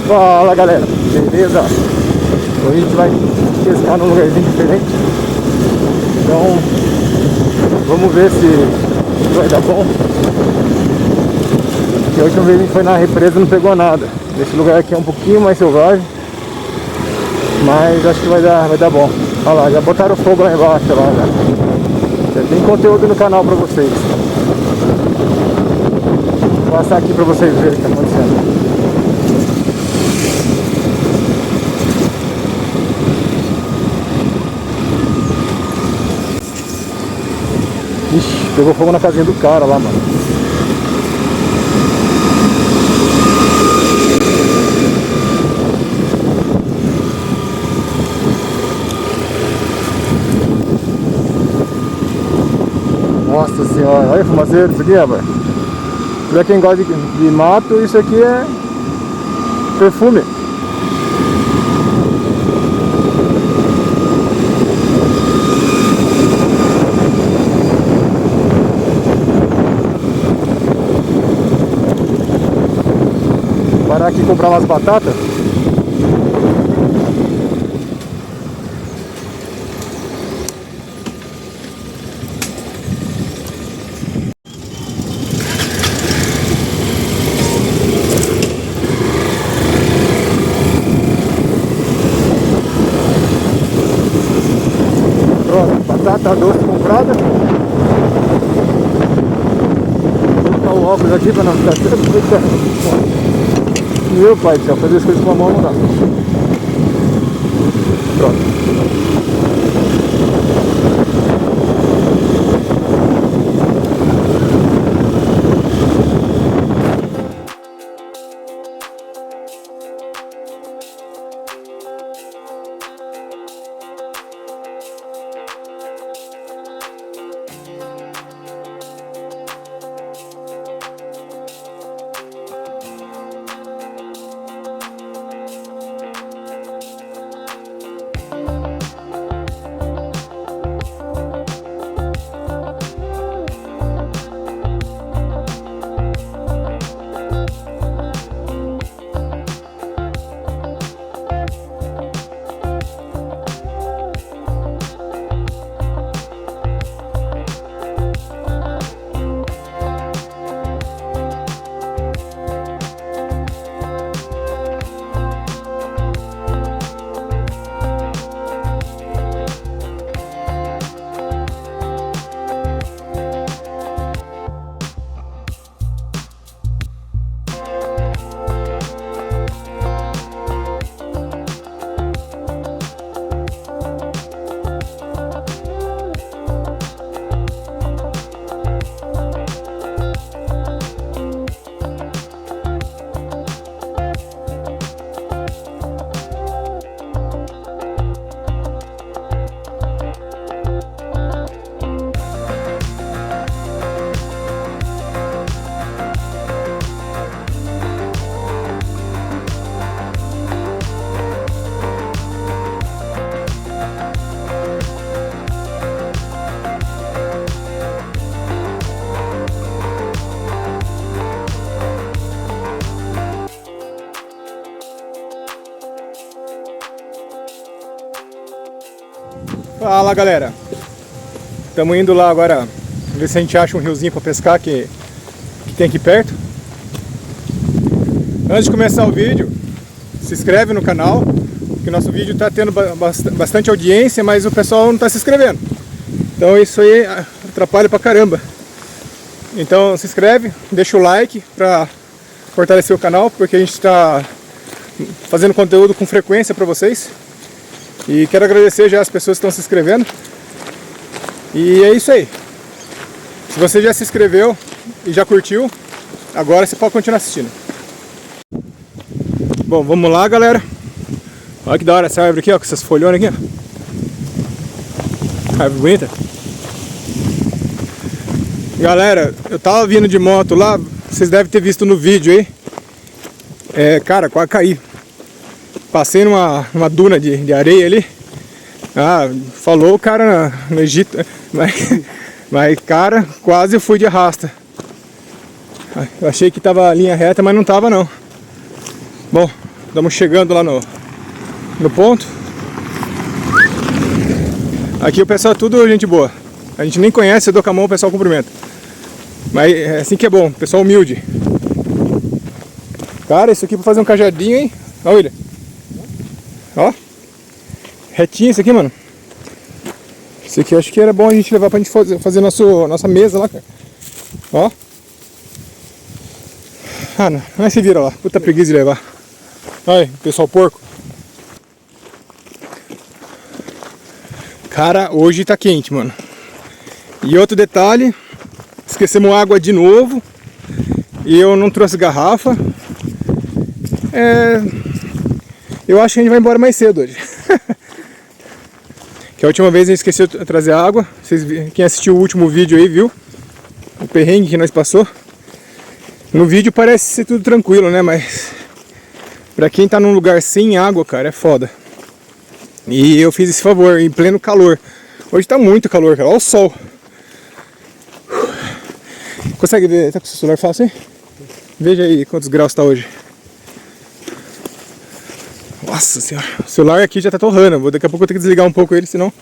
Fala galera, beleza? Hoje a gente vai pescar num lugarzinho diferente. Então vamos ver se vai dar bom. Porque a última vez a gente foi na represa e não pegou nada. Esse lugar aqui é um pouquinho mais selvagem, mas acho que vai dar bom. Olha lá, já botaram fogo lá embaixo lá, já tem conteúdo no canal pra vocês. Vou passar aqui pra vocês verem o que tá acontecendo. Ixi, pegou fogo na casinha do cara lá, mano. Nossa senhora, olha o fumaceiro, isso aqui, rapaz. Pra quem gosta de mato, isso aqui é perfume. Parar aqui e comprar umas batatas. Pronto, batata doce comprada. Vou colocar o óculos aqui para não ficar seco. Meu pai do céu, fazer as coisas com a mão não dá. Pronto. Fala galera, estamos indo lá agora ver se a gente acha um riozinho para pescar que tem aqui perto. Antes de começar o vídeo, se inscreve no canal, porque nosso vídeo está tendo bastante audiência, mas o pessoal não está se inscrevendo. Então isso aí atrapalha pra caramba. Então se inscreve, deixa o like para fortalecer o canal, porque a gente está fazendo conteúdo com frequência para vocês. E quero agradecer já as pessoas que estão se inscrevendo. E é isso aí. Se você já se inscreveu e já curtiu, agora você pode continuar assistindo. Bom, vamos lá galera. Olha que da hora essa árvore aqui, ó, com essas folhonas aqui, ó. Árvore bonita. Galera, eu tava vindo de moto lá, vocês devem ter visto no vídeo aí. Cara, quase caí. Passei numa duna de areia ali. Ah, falou o cara no Egito. Mas cara, quase fui de arrasta. Eu achei que tava linha reta, mas não tava não. Bom, Estamos chegando lá no ponto. Aqui o pessoal é tudo gente boa. A gente nem conhece, eu dou com a mão, o pessoal cumprimenta. Mas é assim que é bom, pessoal humilde. Cara, isso aqui pra fazer um cajadinho, hein? Ó, William. Ó. Retinho isso aqui, mano. Isso aqui eu acho que era bom a gente levar pra gente fazer nossa mesa lá, cara. Ó. Ah, não. Mas se vira lá. Puta preguiça de levar. Olha, pessoal porco. Cara, hoje tá quente, mano. E outro detalhe, esquecemos água de novo. E eu não trouxe garrafa. Eu acho que a gente vai embora mais cedo hoje. Que a última vez a gente esqueceu de trazer água. Quem assistiu o último vídeo aí viu o perrengue que nós passou. No vídeo parece ser tudo tranquilo, né? Mas pra quem tá num lugar sem água, cara, é foda. E eu fiz esse favor em pleno calor. Hoje tá muito calor, cara. Olha o sol. Consegue ver? Tá com o seu celular fácil aí? Veja aí quantos graus tá hoje. Nossa senhora. O celular aqui já tá torrando. Daqui a pouco eu vou ter que desligar um pouco ele, senão...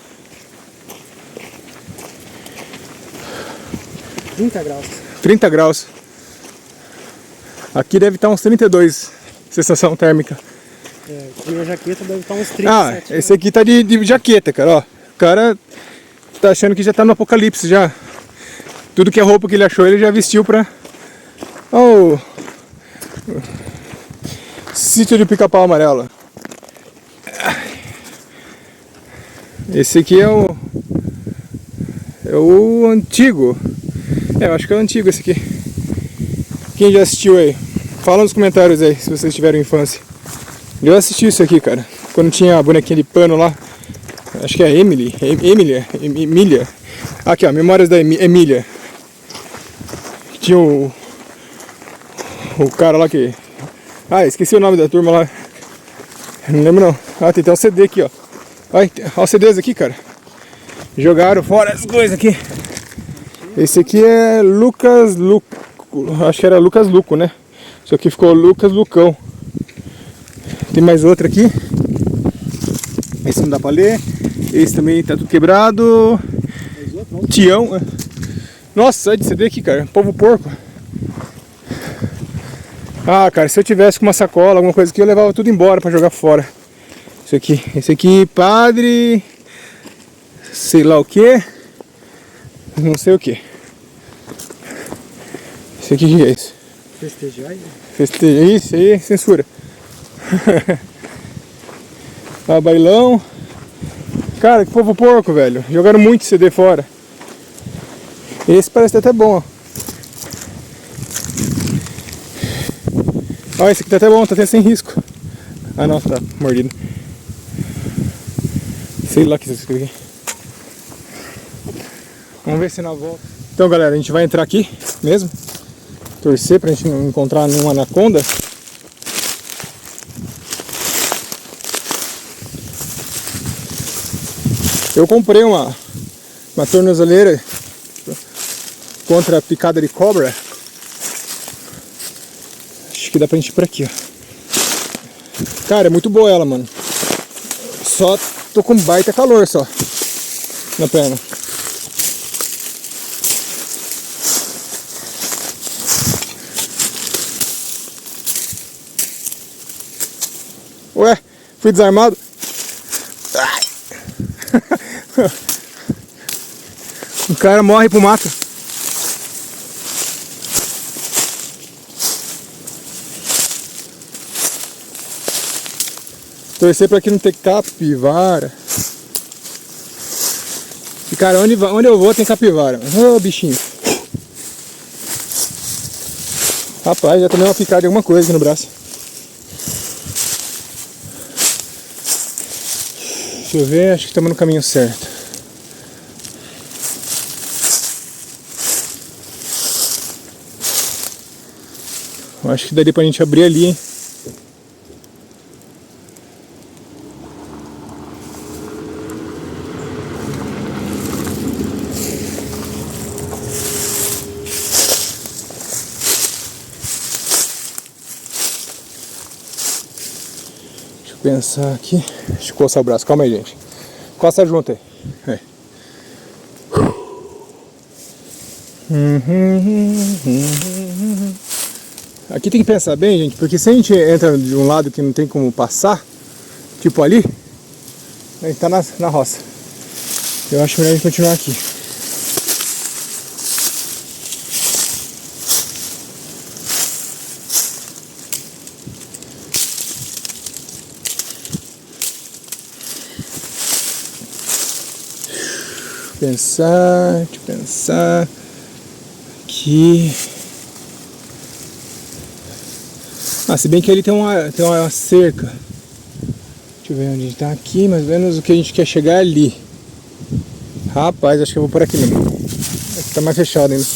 30 graus. 30 graus. Aqui deve estar uns 32. Sensação térmica. Aqui a jaqueta deve estar uns 37. Esse aqui tá de jaqueta, cara, ó. O cara tá achando que já tá no apocalipse já. Tudo que é roupa que ele achou, ele já vestiu pra... Oh! Sítio de Pica-Pau Amarelo. Esse aqui é o antigo. Eu acho que é o antigo esse aqui. Quem já assistiu aí? Fala nos comentários aí, se vocês tiveram infância. Eu assisti isso aqui, cara. Quando tinha a bonequinha de pano lá. Acho que é Emília. Aqui, ó, Memórias da Emília. Tinha o cara lá que... esqueci o nome da turma lá. Não lembro não. Tem até um CD aqui, ó. Olha os CDs aqui, cara. Jogaram fora as coisas aqui. Esse aqui é Lucas Luco. Acho que era Lucas Luco, né? Isso aqui ficou Lucas Lucão. Tem mais outro aqui. Esse não dá pra ler. Esse também tá tudo quebrado. Tião. Nossa, olha de CD aqui, cara. Povo porco. Cara, se eu tivesse com uma sacola, alguma coisa aqui, eu levava tudo embora pra jogar fora. Isso aqui. Esse aqui, padre... sei lá o que. Não sei o que. Esse aqui, o que é isso? Festejar? Isso aí, censura. Bailão. Cara, que povo porco, velho. Jogaram muito CD fora. Esse parece até bom, ó. Ó, esse aqui tá até bom, tá até sem risco. Ah não, tá mordido. Sei lá o que é isso aqui. Vamos ver se na volta. Então galera, a gente vai entrar aqui mesmo. Torcer pra gente não encontrar nenhuma anaconda. Eu comprei uma tornozeleira contra a picada de cobra. Acho que dá pra gente ir por aqui, ó. Cara, é muito boa ela, mano. Só tô com baita calor só na perna. Ué, fui desarmado. O cara morre pro mato. Torcer pra que não ter capivara. E cara, onde eu vou tem capivara. Ô bichinho. Rapaz, já tomei uma picada de alguma coisa aqui no braço. Deixa eu ver, acho que estamos no caminho certo. Eu acho que daria pra gente abrir ali, hein? pensar aqui. Deixa eu coçar o braço. Calma aí, gente. Coça junto aí. É. Aqui tem que pensar bem, gente, porque se a gente entra de um lado que não tem como passar, tipo ali, a gente tá na roça. Eu acho melhor a gente continuar aqui. Deixa eu pensar aqui. Ah, se bem que ali tem uma cerca. Deixa eu ver onde a gente tá aqui, mais ou menos o que a gente quer chegar é ali. Rapaz, acho que eu vou por aqui mesmo. Aqui tá mais fechado ainda.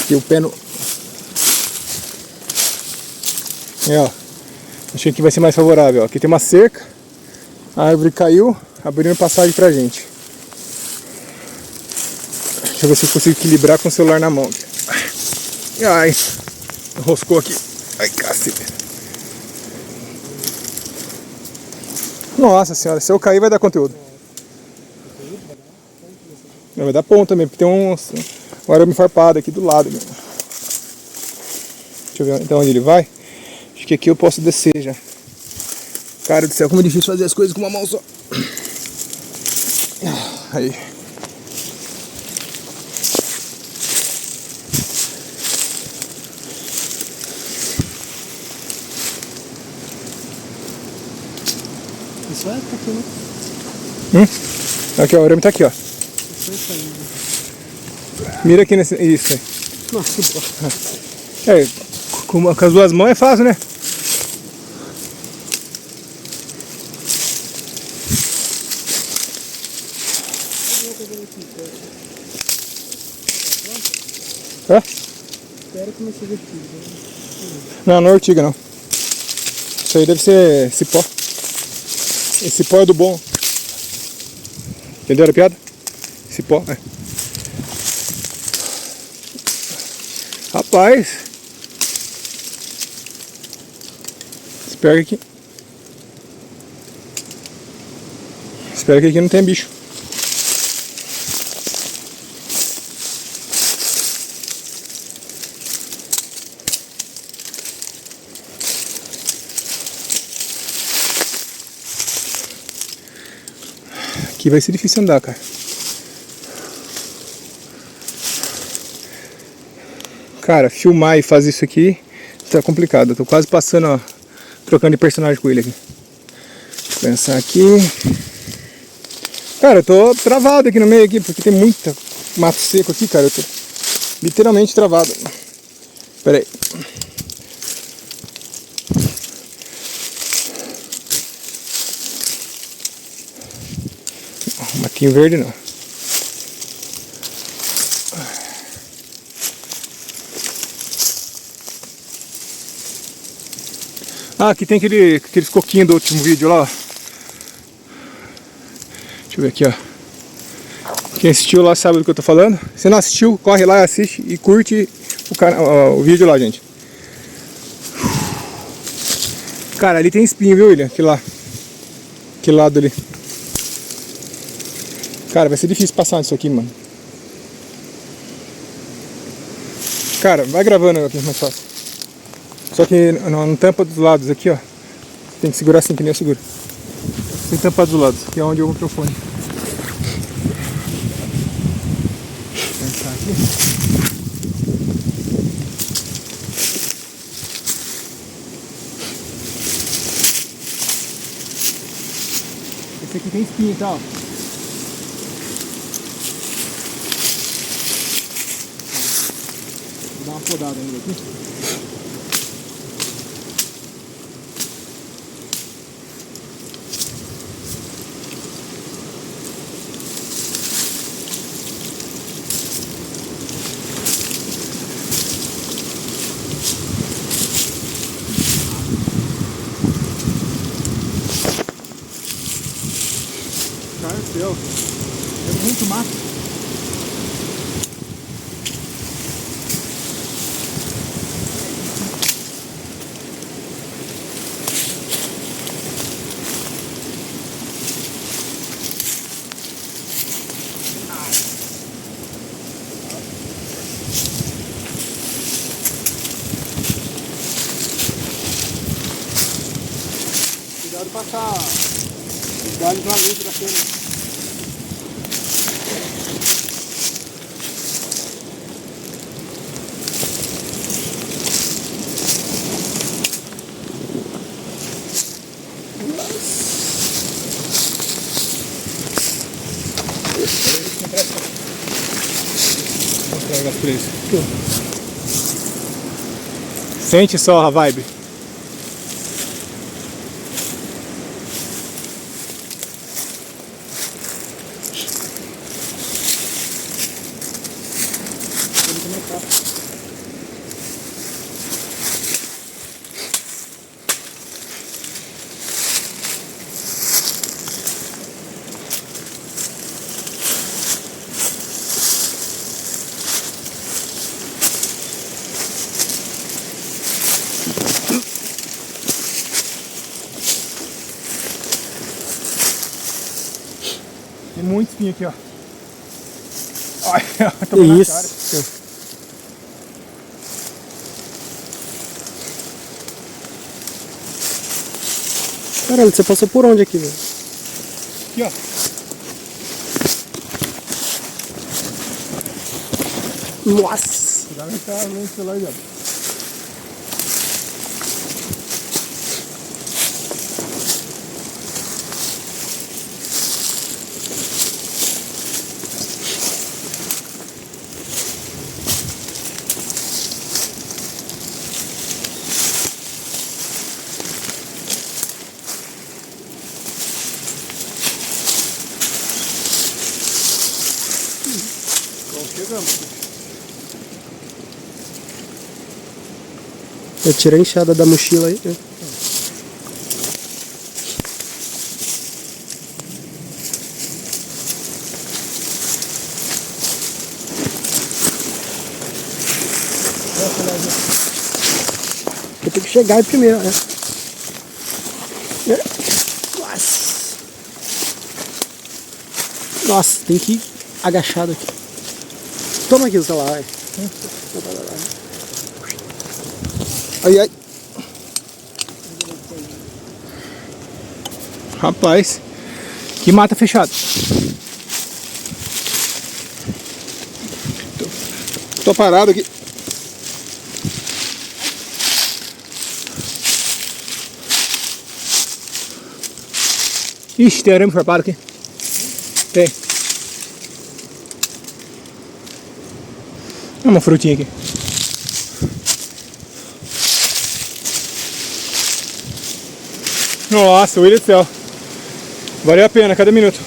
Aqui o pé no... ó. Achei que vai ser mais favorável. Ó. Aqui tem uma cerca. A árvore caiu, abrindo passagem pra gente. Deixa eu ver se eu consigo equilibrar com o celular na mão. Ai, enroscou aqui. Ai, cacete. Nossa senhora, se eu cair vai dar conteúdo. Não, vai dar ponto também, porque tem um arame farpado aqui do lado. Deixa eu ver então onde ele vai. Acho que aqui eu posso descer já. Cara do céu, como é difícil fazer as coisas com uma mão só. Aí. Isso é tá aqui, né? Aqui, ó, o arame tá aqui, ó. Isso aí. Mira aqui nesse. Isso aí. Nossa, que boa. É, com as duas mãos é fácil, né? Hã? Espero que não seja aqui. Não, não é ortiga não. Isso aí deve ser cipó. Esse pó é do bom. Entenderam a piada? Cipó, é. Rapaz. Espera que aqui não tem bicho. Aqui vai ser difícil andar, cara. Cara, filmar e fazer isso aqui tá complicado. Eu tô quase passando, ó, trocando de personagem com ele aqui. Deixa eu pensar aqui. Cara, eu tô travado aqui no meio aqui, porque tem muita mato seco aqui, cara. Eu tô literalmente travado. Pera aí. Matinho verde não. Ah, aqui tem aqueles coquinhos do último vídeo lá, ó. Deixa eu ver aqui, ó. Quem assistiu lá sabe do que eu tô falando. Se não assistiu, corre lá, assiste e curte o vídeo lá, gente. Cara, ali tem espinho, viu, William? Aquele lado ali. Cara, vai ser difícil passar nisso aqui, mano. Cara, vai gravando aqui mais fácil. Só que não tampa dos lados aqui, ó. Tem que segurar assim, que nem eu seguro. Tem que tampar dos lados, que é onde eu vou o microfone. Vou pensar aqui. Esse aqui tem espinho, tá? Ó. Vou dar uma podada ainda aqui. Cara do céu, é muito mato. passar os galhos na leite da cana. Sente só a vibe. Tem muito espinho aqui, ó. Ai, tô na cara. Caralho, você passou por onde aqui, velho? Aqui, ó. Nossa! Cuidado que tá no celular aí, ó. Eu tirei a enxada da mochila aí. Né? Eu tenho que chegar aí primeiro, né? Nossa! Nossa, tem que ir agachado aqui. Toma aqui o celular, vai. Ai, ai. Rapaz, que mata fechada. Tô parado aqui. Ixi, tem arame farpado aqui. Tem. Uma frutinha aqui. Nossa, William do céu. Valeu a pena cada minuto.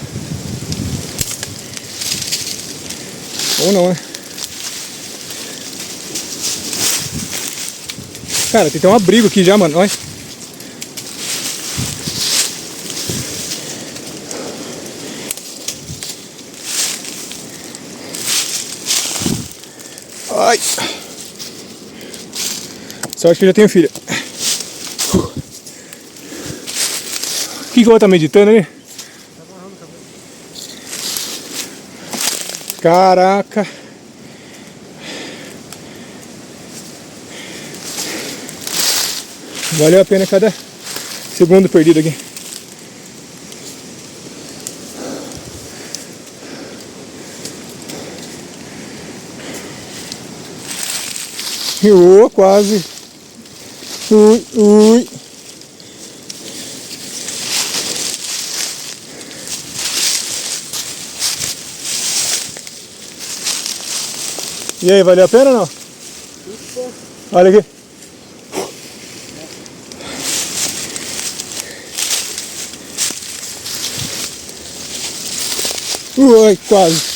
Ou não, né? Cara, tem até um abrigo aqui já, mano. Olha. Ai. Sorte que eu já tenho filha. O que eu vou estar meditando ali? Caraca. Valeu a pena cada segundo perdido aqui. Quase. Ui, ui. E aí, valeu a pena ou não? Olha aqui. Ui, quase.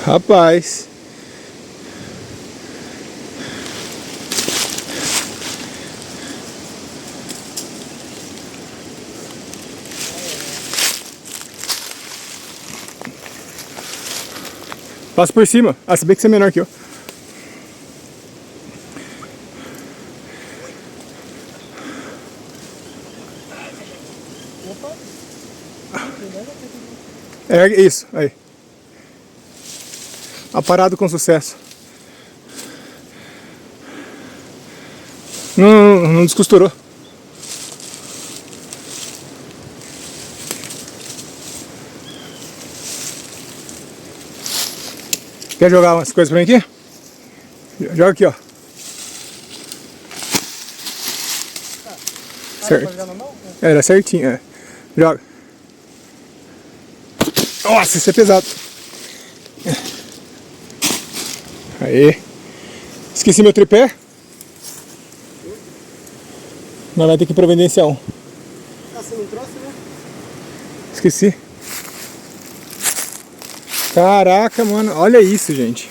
Rapaz. Passa por cima. Ah, se bem que você é menor que eu. É isso, aí. Aparado com sucesso. Não descosturou. Quer jogar umas coisas pra mim aqui? Joga aqui, ó. Certo. Era certinho, é. Joga. Nossa, isso é pesado. Aí. Esqueci meu tripé. Nós vamos ter que providenciar um. Ah, você não trouxe, né? Esqueci. Caraca, mano. Olha isso, gente.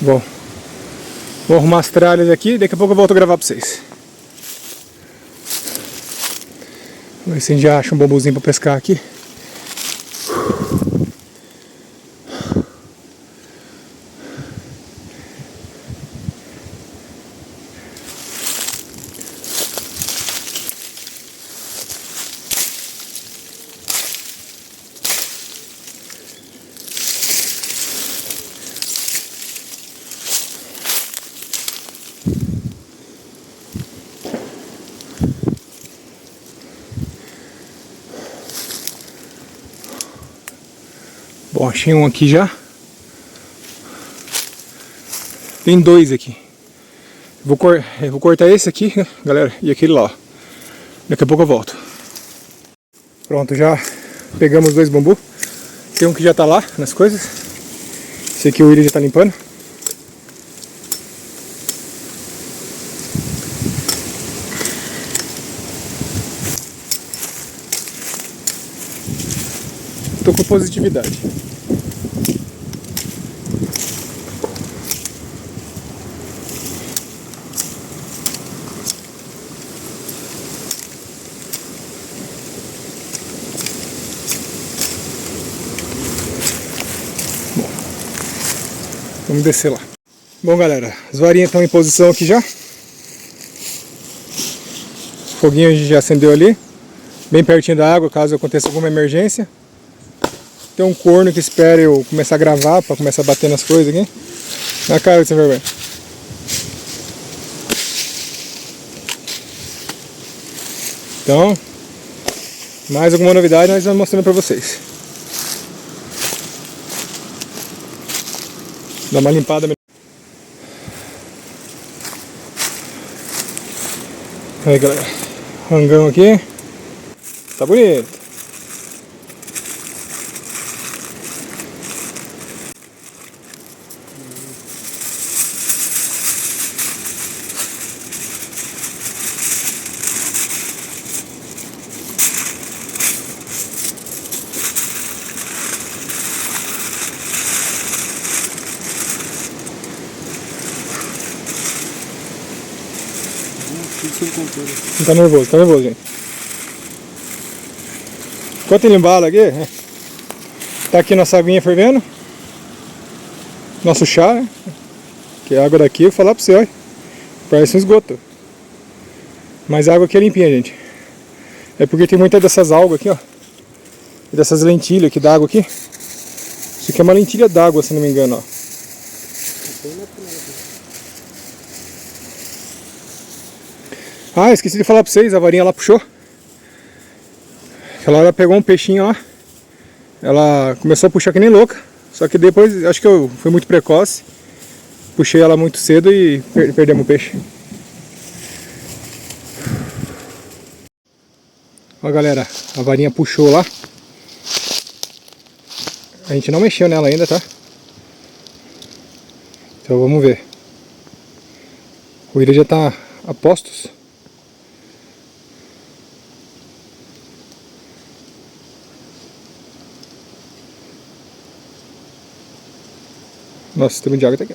Bom, vou arrumar as tralhas aqui, daqui a pouco eu volto a gravar pra vocês. Vamos ver se a gente já acha um bambuzinho pra pescar aqui. Bom, achei um aqui já. Tem dois aqui. Eu vou cortar esse aqui, galera, e aquele lá, ó. Daqui a pouco eu volto. Pronto, já pegamos dois bambu. Tem um que já tá lá nas coisas. Esse aqui o William já tá limpando. Tô com positividade. Bom, vamos descer lá. Bom, galera, as varinhas estão em posição aqui já. O foguinho a gente já acendeu ali, bem pertinho da água, caso aconteça alguma emergência. Tem um corno que espera eu começar a gravar, para começar a bater nas coisas aqui. Na cara desse vergonha. Então, mais alguma novidade nós vamos mostrando para vocês. Dá uma limpada. Aí, galera, rangão aqui. Tá bonito. Não tá nervoso, gente. Enquanto ele embala aqui, tá aqui nossa aguinha fervendo. Nosso chá, né? Que a água daqui, eu vou falar pra você, olha. Parece um esgoto. Mas a água aqui é limpinha, gente. É porque tem muitas dessas algas aqui, ó. E dessas lentilhas aqui d'água aqui. Isso aqui é uma lentilha d'água, se não me engano, ó. Ah, esqueci de falar pra vocês, a varinha lá puxou. Aquela hora pegou um peixinho lá. Ela começou a puxar que nem louca. Só que depois, acho que eu fui muito precoce. Puxei ela muito cedo e perdemos o peixe. Ó, galera, a varinha puxou lá. A gente não mexeu nela ainda, tá? Então vamos ver. O William já tá a postos. Nosso sistema de água tá aqui.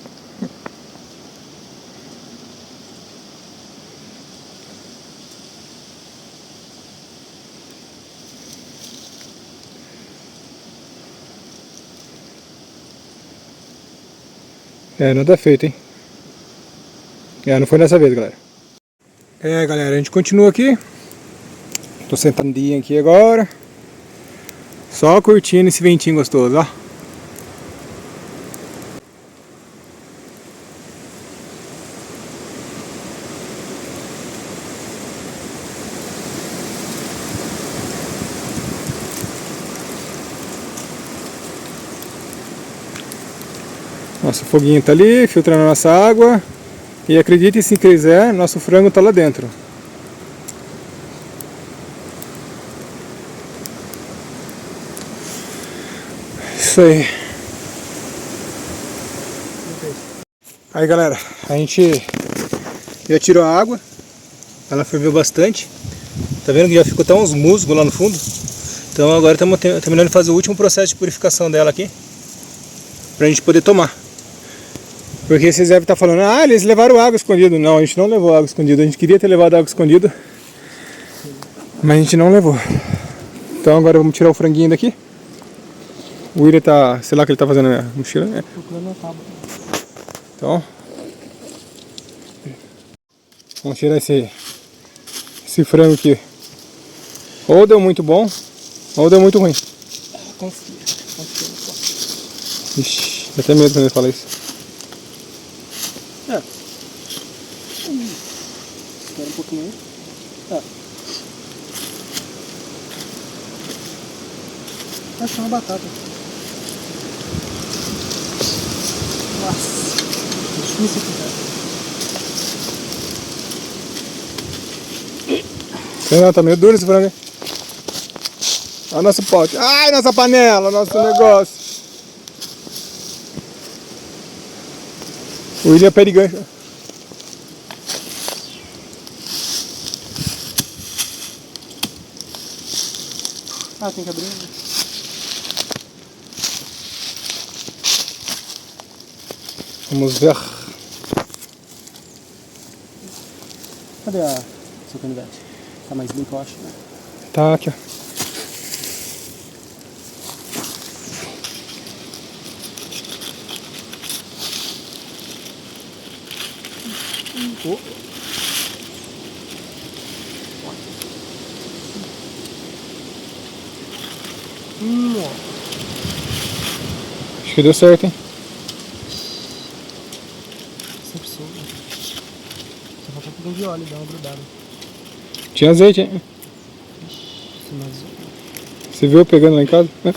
É, não tá feito, hein? É, não foi dessa vez, galera. É, galera, a gente continua aqui. Tô sentandinho aqui agora. Só curtindo esse ventinho gostoso, ó. Nosso foguinho tá ali, filtrando a nossa água. E acredite se quiser, nosso frango tá lá dentro. Isso aí. Aí, galera, a gente já tirou a água. Ela ferveu bastante. Tá vendo que já ficou até uns musgos lá no fundo? Então agora estamos terminando de fazer o último processo de purificação dela aqui, pra gente poder tomar. Porque vocês devem estar falando, ah, eles levaram água escondida. Não, a gente não levou água escondida. A gente queria ter levado água escondida, mas a gente não levou. Então agora vamos tirar o franguinho daqui. O William tá, sei lá o que ele tá fazendo na mochila, né? Então, vamos tirar esse frango aqui. Ou deu muito bom, ou deu muito ruim. Confia. Ixi, dá até medo quando ele fala isso. É. Espera um pouquinho aí. Tá. Acho que é uma batata. Nossa. Difícil aqui, Sei não, tá meio duro esse frango, hein? Olha o nosso pote. Ai, nossa panela, nosso negócio. O William é perigante. Ah, tem que abrir. Vamos ver. Cadê a sua canivete? Tá mais limpo, eu acho, né? Tá aqui, ó. Oh. Acho que deu certo, hein? Sempre soube. Só falta um pouquinho de óleo e dar uma grudada. Tinha azeite, hein? Você viu eu pegando lá em casa? Né?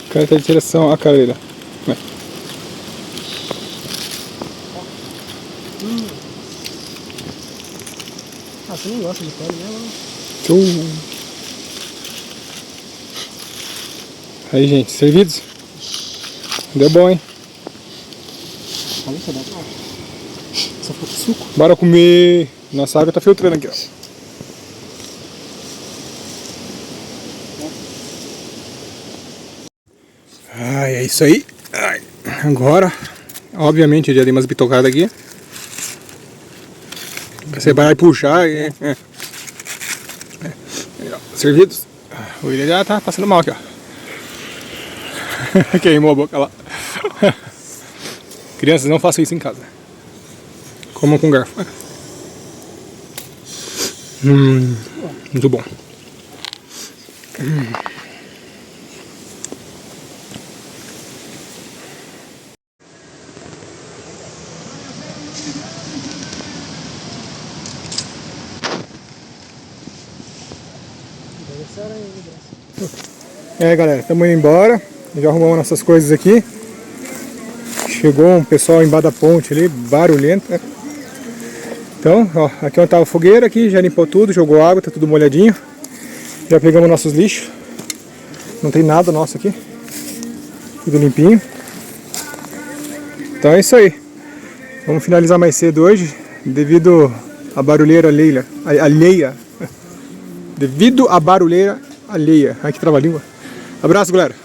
O cara tá de direção à careira. Né? Ah, você não gosta de pele mesmo? Aí, gente, servidos? Deu bom, hein? Olha que dá bom. Só falta suco. Bora comer. Nossa água tá filtrando aqui, ó. Ai, é isso aí. Ai, agora, obviamente, eu já dei umas bitocadas aqui. Você vai puxar e... Servidos. O William já tá passando mal aqui, ó. Queimou a boca lá. Crianças, não façam isso em casa. Comam com garfo. Muito bom. É, galera, estamos indo embora. Já arrumamos nossas coisas aqui. Chegou um pessoal embaixo da ponte ali, barulhento, né? Então, ó, aqui onde tava a fogueira, aqui já limpou tudo, jogou água, tá tudo molhadinho. Já pegamos nossos lixos. Não tem nada nosso aqui. Tudo limpinho. Então é isso aí. Vamos finalizar mais cedo hoje, devido à barulheira alheia. Devido à barulheira alheia. Ai, que trava-língua. Abraço, galera.